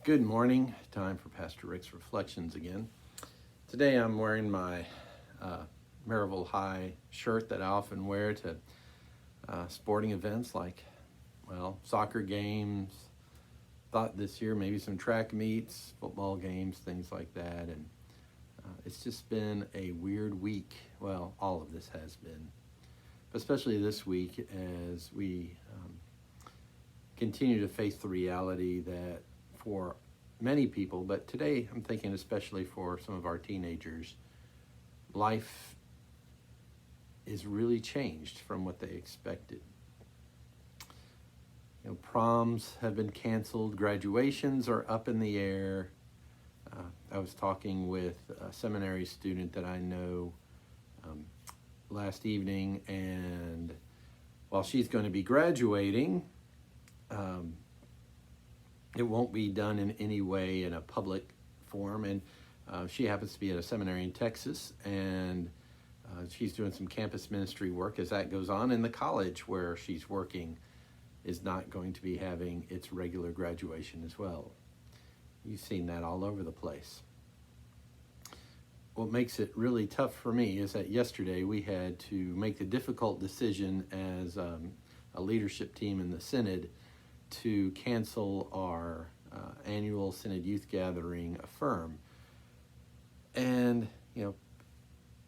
Good morning. Time for Pastor Rick's Reflections again. Today I'm wearing my Maryville High shirt that I often wear to sporting events like, soccer games. Thought this year maybe some track meets, football games, things like that. And it's just been a weird week. Well, all of this has been, but especially this week as we continue to face the reality that for many people, but today I'm thinking especially for some of our teenagers, life is really changed from what they expected. Proms have been canceled, graduations are up in the air. I was talking with a seminary student that I know last evening, and while she's going to be graduating, it won't be done in any way in a public forum. And she happens to be at a seminary in Texas, and she's doing some campus ministry work as that goes on. And the college where she's working is not going to be having its regular graduation as well. You've seen that all over the place. What makes it really tough for me is that yesterday we had to make the difficult decision as a leadership team in the Synod to cancel our annual Synod Youth Gathering, Affirm. And,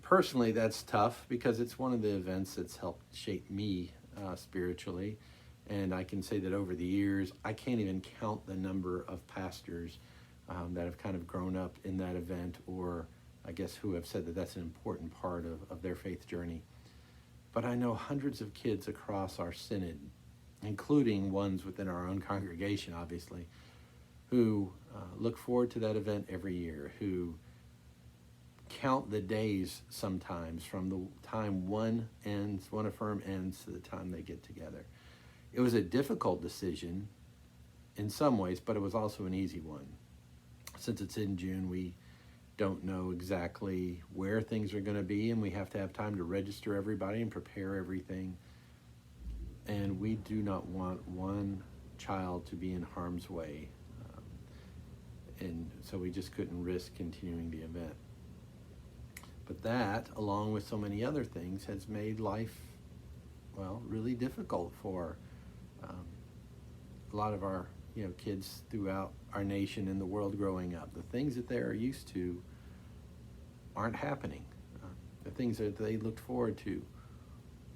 personally that's tough because it's one of the events that's helped shape me spiritually. And I can say that over the years, I can't even count the number of pastors that have kind of grown up in that event, or I guess who have said that that's an important part of their faith journey. But I know hundreds of kids across our Synod, including ones within our own congregation, obviously, who look forward to that event every year, who count the days sometimes from the time one Affirm ends to the time they get together. It was a difficult decision in some ways, but it was also an easy one. Since it's in June, we don't know exactly where things are going to be, and we have to have time to register everybody and prepare everything. And we do not want one child to be in harm's way. And so we just couldn't risk continuing the event. But that, along with so many other things, has made life, really difficult for a lot of our kids throughout our nation and the world growing up. The things that they are used to aren't happening. The things that they looked forward to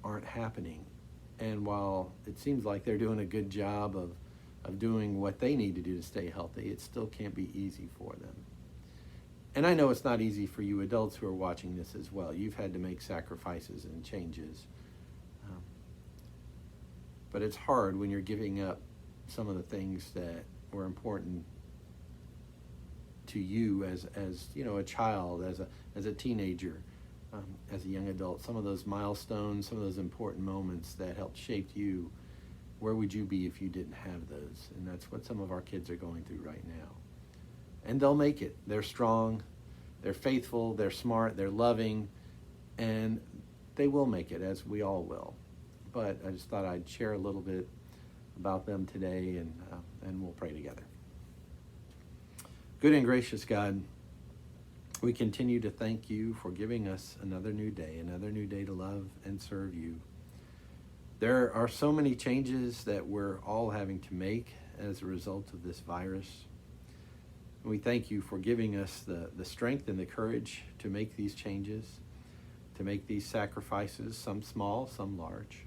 aren't happening. And while it seems like they're doing a good job of doing what they need to do to stay healthy, it still can't be easy for them. And I know it's not easy for you adults who are watching this as well. You've had to make sacrifices and changes. But it's hard when you're giving up some of the things that were important to you as a child, as a teenager, as a young adult. Some of those milestones, some of those important moments that helped shape you. Where would you be if you didn't have those? And that's what some of our kids are going through right now. And they'll make it. They're strong, they're faithful, they're smart, they're loving, and they will make it, as we all will. But I just thought I'd share a little bit about them today, and we'll pray together. Good and gracious God, we continue to thank you for giving us another new day to love and serve you. There are so many changes that we're all having to make as a result of this virus. We thank you for giving us the strength and the courage to make these changes, to make these sacrifices, some small, some large.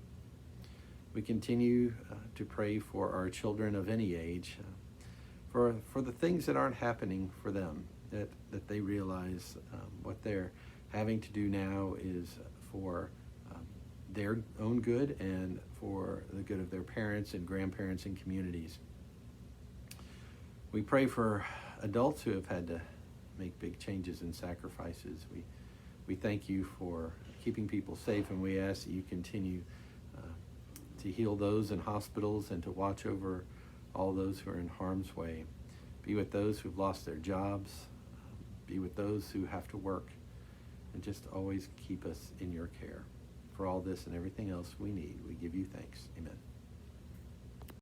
We continue to pray for our children of any age, for the things that aren't happening for them, that they realize what they're having to do now is for their own good and for the good of their parents and grandparents and communities. We pray for adults who have had to make big changes and sacrifices. We thank you for keeping people safe, and we ask that you continue to heal those in hospitals and to watch over all those who are in harm's way. Be with those who've lost their jobs. Be with those who have to work, and just always keep us in your care. For all this and everything else we need, we give you thanks. Amen.